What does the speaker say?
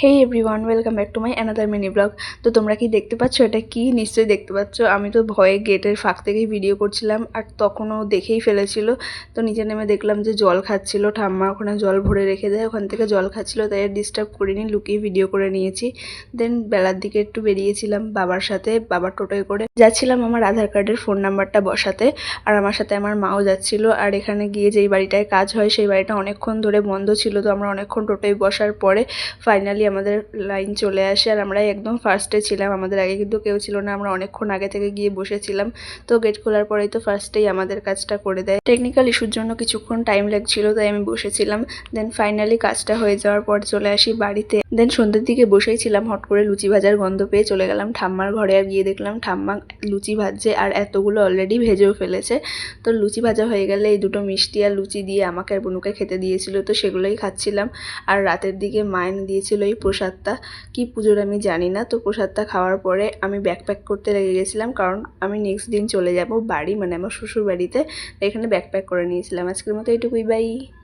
Hey everyone, welcome back to my another mini blog. তো তোমরা কি দেখতে পাচ্ছ? এটা কি নিশ্চয়ই দেখতে পাচ্ছ। আমি তো ভয়ে গেটের ফাঁক থেকেই ভিডিও করছিলাম, আর তখনও দেখেই ফেলেছিল। তো নিচে নেমে দেখলাম যে জল খাচ্ছিল, ঠাম্মা ওখানে জল ভরে রেখে দেয়, ওখান থেকে জল খাচ্ছিল, তাই আর ডিস্টার্ব করিনি, লুকিয়ে ভিডিও করে নিয়েছি। দেন বেলার দিকে একটু বেরিয়েছিলাম বাবার সাথে, বাবার টোটোয় করে যাচ্ছিলাম আমার আধার কার্ডের ফোন নাম্বারটা বসাতে, আর আমার সাথে আমার মাও যাচ্ছিল। আর এখানে গিয়ে যেই বাড়িটায় কাজ হয় সেই বাড়িটা অনেকক্ষণ ধরে বন্ধ ছিল, তো আমরা অনেকক্ষণ টোটোয় বসার পরে ফাইনালি আমাদের লাইন চলে আসে, আর আমরা একদম ফার্স্টে ছিলাম। আমাদের আগে কিন্তু কেউ ছিল না, আমরা অনেকক্ষণ আগে থেকে গিয়ে বসেছিলাম। তো গেট খোলার পরেই তো ফার্স্টেই আমাদের কাজটা করে দেয়। টেকনিক্যাল ইস্যুর জন্য কিছুক্ষণ টাইম লাগছিল, তাই আমি বসেছিলাম। দেন ফাইনালি কাজটা হয়ে যাওয়ার পর চলে আসি বাড়িতে। দেন সন্ধ্যের দিকে বসেই ছিলাম, হট করে লুচি ভাজার গন্ধ পেয়ে চলে গেলাম ঠাম্মার ঘরে, আর গিয়ে দেখলাম ঠাম্মা লুচি ভাজছে, আর এতগুলো অলরেডি ভেজেও ফেলেছে। তো লুচি ভাজা হয়ে গেলে এই দুটো মিষ্টি আর লুচি দিয়ে আমাকে আর বুনুকে খেতে দিয়েছিল, তো সেগুলোই খাচ্ছিলাম। আর রাতের দিকে মা এনে দিয়েছিল এই প্রসাদটা, কি পুজোর আমি জানি না। তো প্রসাদটা খাওয়ার পরে আমি ব্যাকপ্যাক করতে লেগে গেছিলাম, কারণ আমি নেক্সট দিন চলে যাব বাড়ি, মানে আমার শ্বশুর বাড়িতে। এখানে ব্যাকপ্যাক করে নিয়েছিলাম। আজকের মতো এইটুকুই, বাই।